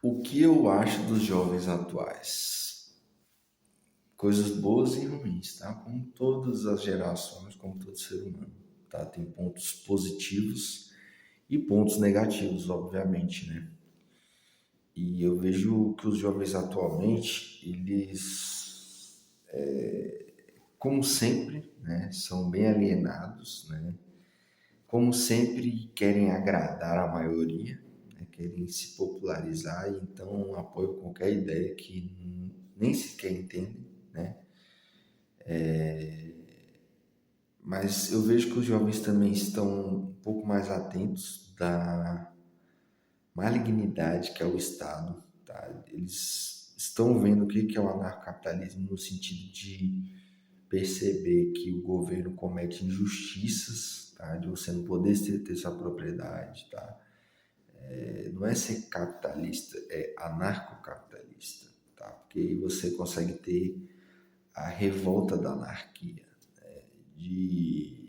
O que eu acho dos jovens atuais? Coisas boas e ruins, tá? Como todas as gerações, como todo ser humano, tá? Tem pontos positivos e pontos negativos, obviamente, né? E eu vejo que os jovens atualmente, eles, como sempre, né, são bem alienados, né? Como sempre querem agradar a maioria, né, querem se popularizar e então apoiam qualquer ideia que nem sequer entendem, né? Mas eu vejo que os jovens também estão um pouco mais atentos da malignidade que é o Estado, tá? Eles estão vendo o que é o anarcapitalismo no sentido de perceber que o governo comete injustiças, tá? De você não poder ter sua propriedade, tá? Não é ser capitalista, é anarcocapitalista, tá? Porque aí você consegue ter a revolta da anarquia, de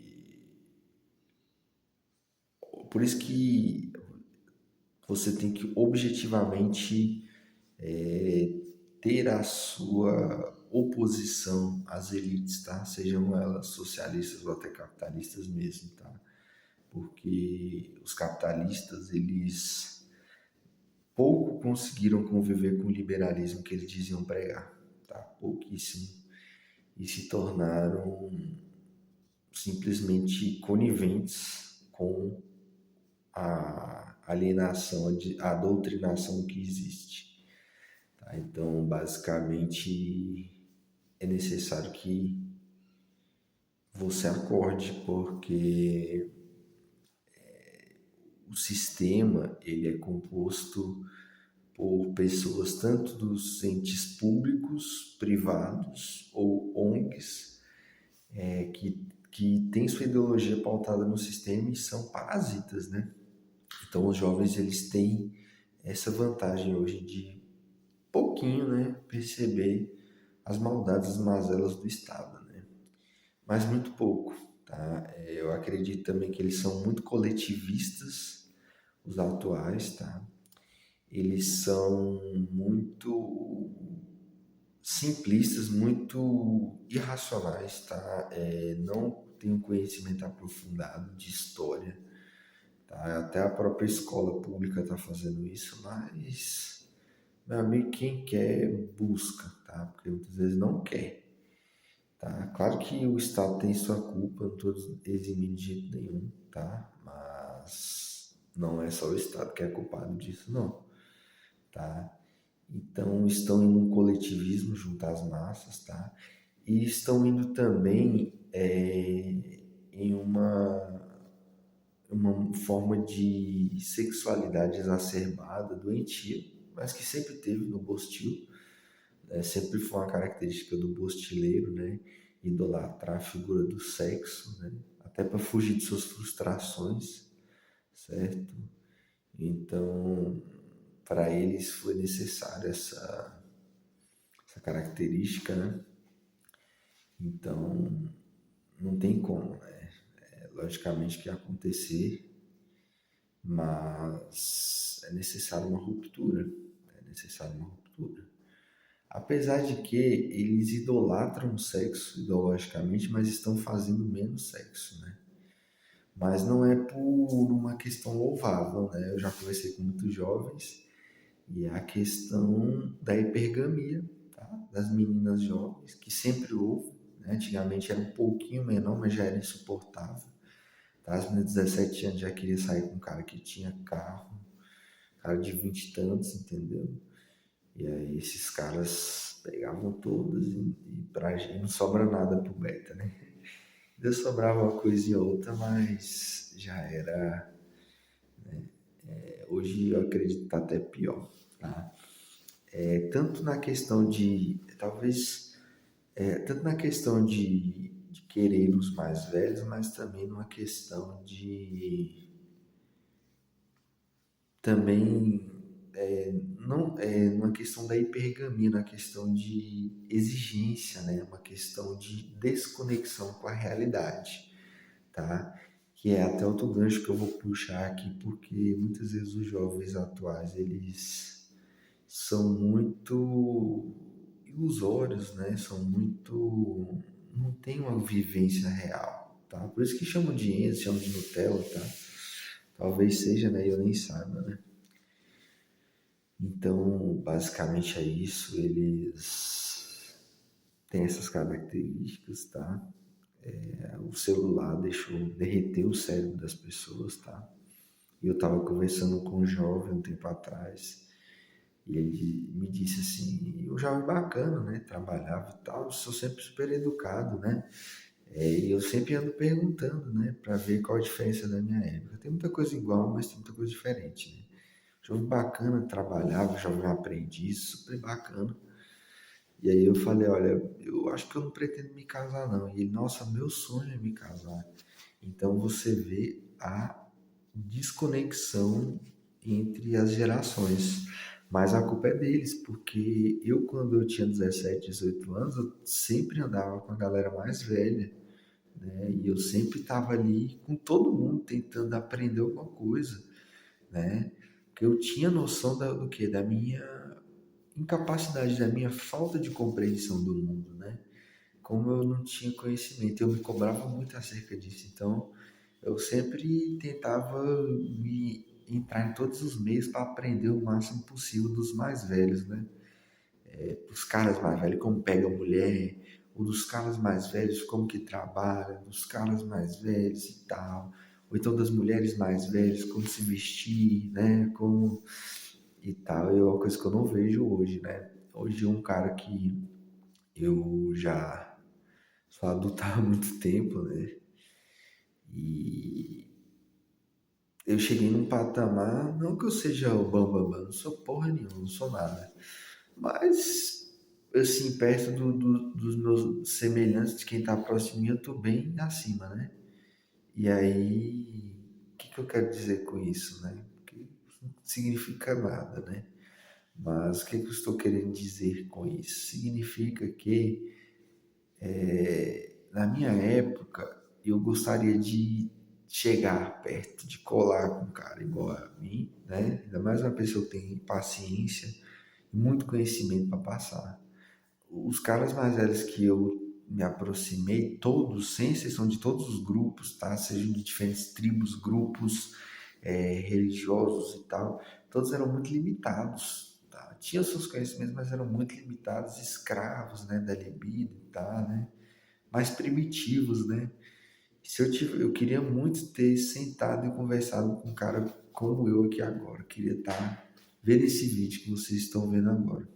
por isso que você tem que objetivamente ter a sua oposição às elites, tá? Sejam elas socialistas ou até capitalistas mesmo, tá? Porque os capitalistas, eles pouco conseguiram conviver com o liberalismo que eles diziam pregar, tá? Pouquíssimo. E se tornaram simplesmente coniventes com a alienação, a doutrinação que existe. Tá? Então, basicamente, é necessário que você acorde, porque o sistema ele é composto por pessoas tanto dos entes públicos, privados ou ONGs que têm sua ideologia pautada no sistema e são parasitas, né? Então os jovens eles têm essa vantagem hoje de pouquinho, né, perceber as maldades, as mazelas do Estado, né? Mas muito pouco, tá? Eu acredito também que eles são muito coletivistas, os atuais, tá? Eles são muito simplistas, muito irracionais, tá? Não tem um conhecimento aprofundado de história, tá? Até a própria escola pública está fazendo isso, mas, meu amigo, quem quer busca, tá? Porque muitas vezes não quer, tá? Claro que o Estado tem sua culpa, não estou eximindo de jeito nenhum, tá? Mas não é só o Estado que é culpado disso, não, tá? Então estão indo um coletivismo junto às massas, tá? E estão indo também em uma forma de sexualidade exacerbada, doentia, mas que sempre teve no Bostil, né? Sempre foi uma característica do bostileiro, né? Idolatrar a figura do sexo, né? Até para fugir de suas frustrações, certo? Então, para eles foi necessário essa característica, né? Então, não tem como, né? Logicamente que ia acontecer, mas é necessário uma ruptura, é necessário uma ruptura. Apesar de que eles idolatram o sexo ideologicamente, mas estão fazendo menos sexo, né? Mas não é por uma questão louvável, né? Eu já conversei com muitos jovens e é a questão da hipergamia, tá? Das meninas jovens, que sempre houve, né? Antigamente era um pouquinho menor, mas já era insuportável. Tá? As meninas de 17 anos já queria sair com um cara que tinha carro, cara de 20 e tantos, entendeu? E aí esses caras pegavam todas e pra gente não sobra nada pro beta, né? Ainda sobrava uma coisinha ou outra, mas já era. Hoje eu acredito que tá até pior, tá? Tanto na questão de, talvez, tanto na questão de querer os mais velhos, mas também numa questão de, também, não, numa questão da hipergamia, na questão de exigência, né? Uma questão de desconexão com a realidade, tá? Que é até outro gancho que eu vou puxar aqui, porque muitas vezes os jovens atuais, eles são muito ilusórios, né? São muito, não tem uma vivência real, tá? Por isso que chamam de Enzo, chamam de Nutella, tá? Talvez seja, né? Eu nem saiba, né? Então, basicamente é isso. Eles têm essas características, tá? O celular derreteu o cérebro das pessoas, tá? E eu estava conversando com um jovem um tempo atrás, e ele me disse assim, um jovem bacana, né? Trabalhava e tal, sou sempre super educado, né? E eu sempre ando perguntando, né? Para ver qual a diferença da minha época. Tem muita coisa igual, mas tem muita coisa diferente, né? Jovem bacana, trabalhava, jovem aprendiz, super bacana. E aí eu falei, olha, eu acho que eu não pretendo me casar não. E ele, nossa, meu sonho é me casar. Então você vê a desconexão entre as gerações. Mas a culpa é deles, porque eu, quando eu tinha 17, 18 anos, eu sempre andava com a galera mais velha, né? E eu sempre estava ali com todo mundo tentando aprender alguma coisa, né? Porque eu tinha noção do que? Da minha incapacidade, da minha falta de compreensão do mundo, né? Como eu não tinha conhecimento, eu me cobrava muito acerca disso. Então, eu sempre tentava me entrar em todos os meios para aprender o máximo possível dos mais velhos, né? Os caras mais velhos, como pega a mulher, ou dos caras mais velhos, como que trabalha, dos caras mais velhos e tal. Ou então das mulheres mais velhas, como se vestir, né? Como e tal. É uma coisa que eu não vejo hoje, né? Hoje um cara que eu já sou adulto há muito tempo, né? E eu cheguei num patamar, não que eu seja o bambambam, não sou porra nenhuma, não sou nada. Mas, assim, perto dos meus semelhantes, de quem tá próximo de mim, eu tô bem acima, né? E aí, o que eu quero dizer com isso, né? Que não significa nada, né? Mas o que eu estou querendo dizer com isso? Significa que, na minha época, eu gostaria de chegar perto, de colar com um cara igual a mim, né? Ainda mais uma pessoa que tem paciência e muito conhecimento para passar. Os caras mais velhos que eu me aproximei, todos, sem exceção de todos os grupos, tá? Sejam de diferentes tribos, grupos, religiosos e tal, todos eram muito limitados, tá? Tinham seus conhecimentos, mas eram muito limitados, escravos, né, da libido e tal, né? Mais primitivos, né? Se eu tive, eu queria muito ter sentado e conversado com um cara como eu aqui agora. Eu queria estar vendo esse vídeo que vocês estão vendo agora,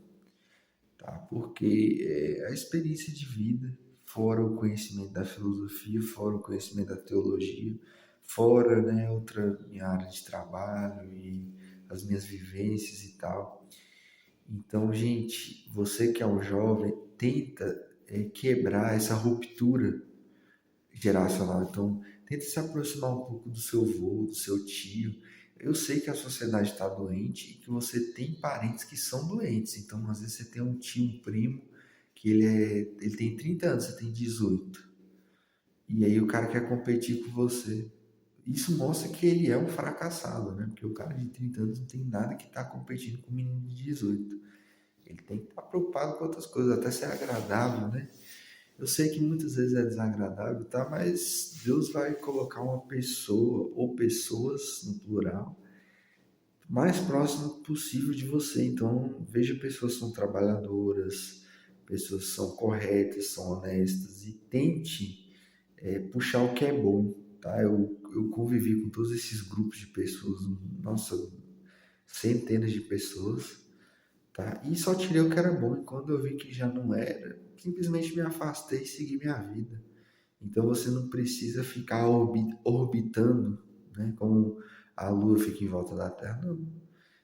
tá? Porque a experiência de vida, fora o conhecimento da filosofia, fora o conhecimento da teologia, fora, né, outra minha área de trabalho e as minhas vivências e tal. Então, gente, você que é um jovem, tenta quebrar essa ruptura geracional. Então, tenta se aproximar um pouco do seu avô, do seu tio. Eu sei que a sociedade está doente e que você tem parentes que são doentes. Então, às vezes você tem um tio, um primo, que ele tem 30 anos, você tem 18. E aí o cara quer competir com você. Isso mostra que ele é um fracassado, né? Porque o cara de 30 anos não tem nada que está competindo com um menino de 18. Ele tem que estar preocupado com outras coisas, até ser agradável, né? Eu sei que muitas vezes é desagradável, tá? Mas Deus vai colocar uma pessoa ou pessoas no plural mais próximo possível de você. Então, veja pessoas que são trabalhadoras, pessoas que são corretas, são honestas e tente puxar o que é bom, tá? Eu convivi com todos esses grupos de pessoas, nossa, centenas de pessoas, tá? E só tirei o que era bom e quando eu vi que já não era, simplesmente me afastei e segui minha vida. Então você não precisa ficar orbitando, né, como a Lua fica em volta da Terra. Não.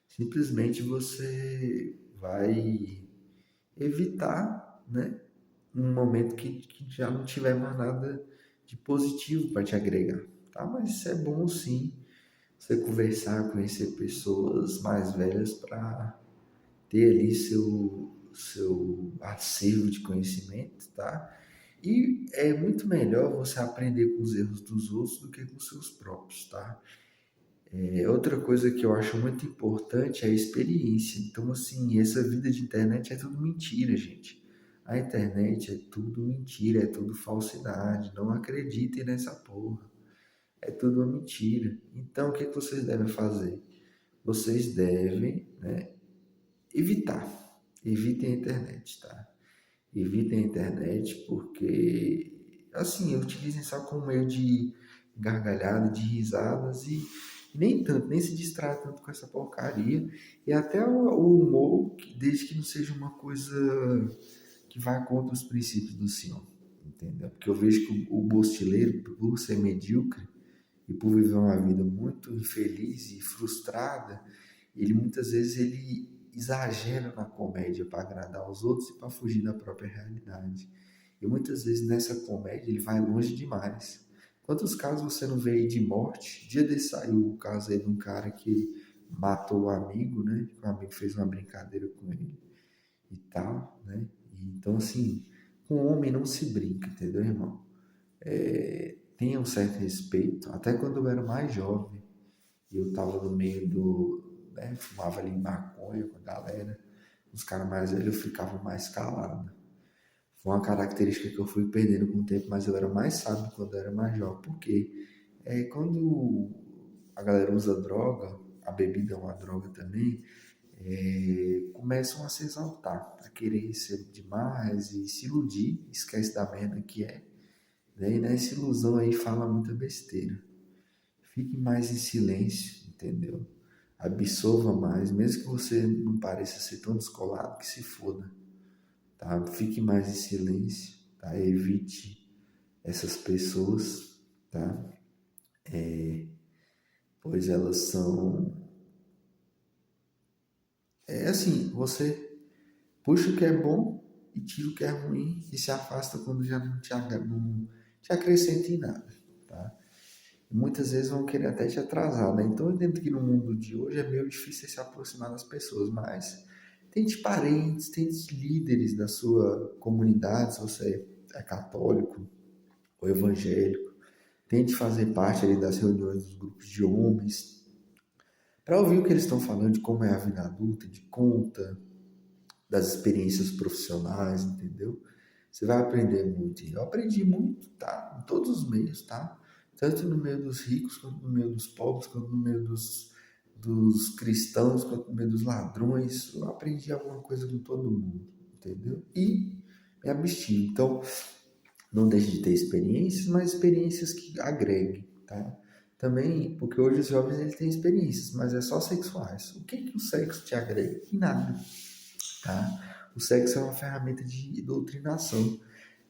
Simplesmente você vai evitar, né, um momento que já não tiver mais nada de positivo para te agregar. Tá? Mas isso é bom sim, você conversar, conhecer pessoas mais velhas para ter ali seu acervo de conhecimento, tá? E é muito melhor você aprender com os erros dos outros do que com os seus próprios, tá? Outra coisa que eu acho muito importante é a experiência. Então, assim, essa vida de internet é tudo mentira, gente. A internet é tudo mentira, é tudo falsidade. Não acreditem nessa porra. É tudo uma mentira. Então, o que que vocês devem fazer? Vocês devem, né, evitar. Evitem a internet, tá? Evitem a internet porque, assim, utilizem só como meio de gargalhada, de risadas e nem tanto, nem se distrai tanto com essa porcaria. E até o humor, desde que não seja uma coisa que vá contra os princípios do Senhor, entendeu? Porque eu vejo que o bostileiro, por ser medíocre e por viver uma vida muito infeliz e frustrada, ele muitas vezes ele exagera na comédia para agradar os outros e para fugir da própria realidade. E muitas vezes nessa comédia ele vai longe demais. Quantos casos você não vê aí de morte? Dia desse saiu o caso aí de um cara que matou o amigo, né? O amigo fez uma brincadeira com ele e tal, né? E, então, assim, com homem não se brinca, entendeu, irmão? Tenha um certo respeito. Até quando eu era mais jovem, eu tava no meio do, né, fumava ali maconha com a galera, os caras mais velhos eu ficava mais calado. Foi uma característica que eu fui perdendo com o tempo, mas eu era mais sábio quando eu era mais jovem. Por quê? Quando a galera usa droga, a bebida é uma droga também, começam a se exaltar, a querer ser demais e se iludir, esquece da merda que é. Né? E nessa ilusão aí fala muita besteira. Fique mais em silêncio, entendeu? Absorva mais, mesmo que você não pareça ser tão descolado, que se foda, tá? Fique mais em silêncio, tá? Evite essas pessoas, tá? Pois elas são... É assim, você puxa o que é bom e tira o que é ruim e se afasta quando já não te acrescenta em nada, tá? Muitas vezes vão querer até te atrasar, né? Então eu entendo que no mundo de hoje é meio difícil se aproximar das pessoas, mas tente parentes, tente líderes da sua comunidade, se você é católico ou evangélico, tente fazer parte ali das reuniões dos grupos de homens, para ouvir o que eles estão falando de como é a vida adulta, de conta, das experiências profissionais, entendeu? Você vai aprender muito. Eu aprendi muito, tá? Em todos os meios, tá? Tanto no meio dos ricos, quanto no meio dos pobres, quanto no meio dos cristãos, quanto no meio dos ladrões. Eu aprendi alguma coisa com todo mundo, entendeu? E me abstive. Então, não deixe de ter experiências, mas experiências que agreguem, tá? Também, porque hoje os jovens eles têm experiências, mas é só sexuais. O que que o sexo te agrega? Em nada, tá? O sexo é uma ferramenta de doutrinação.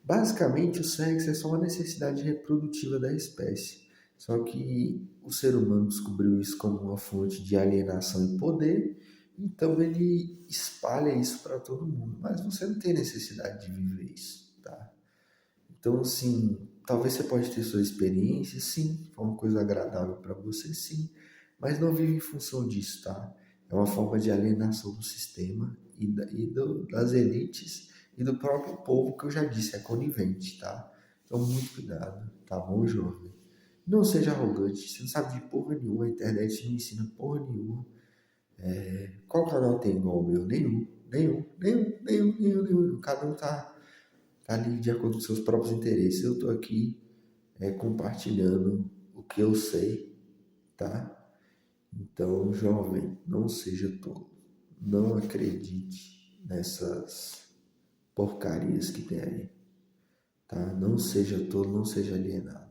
Basicamente, o sexo é só uma necessidade reprodutiva da espécie. Só que o ser humano descobriu isso como uma fonte de alienação e poder, então ele espalha isso para todo mundo. Mas você não tem necessidade de viver isso, tá? Então, assim, talvez você pode ter sua experiência, sim, foi uma coisa agradável para você, sim, mas não vive em função disso, tá? É uma forma de alienação do sistema das elites e do próprio povo, que eu já disse, é conivente, tá? Então, muito cuidado, tá bom, jovem? Não seja arrogante, você não sabe de porra nenhuma, a internet não ensina porra nenhuma. Qual canal tem igual o meu? Nenhum. Cada um tá ali de acordo com seus próprios interesses. Eu tô aqui compartilhando o que eu sei, tá? Então, jovem, não seja tolo. Não acredite nessas porcarias que tem aí, tá? Não seja tolo, não seja alienado.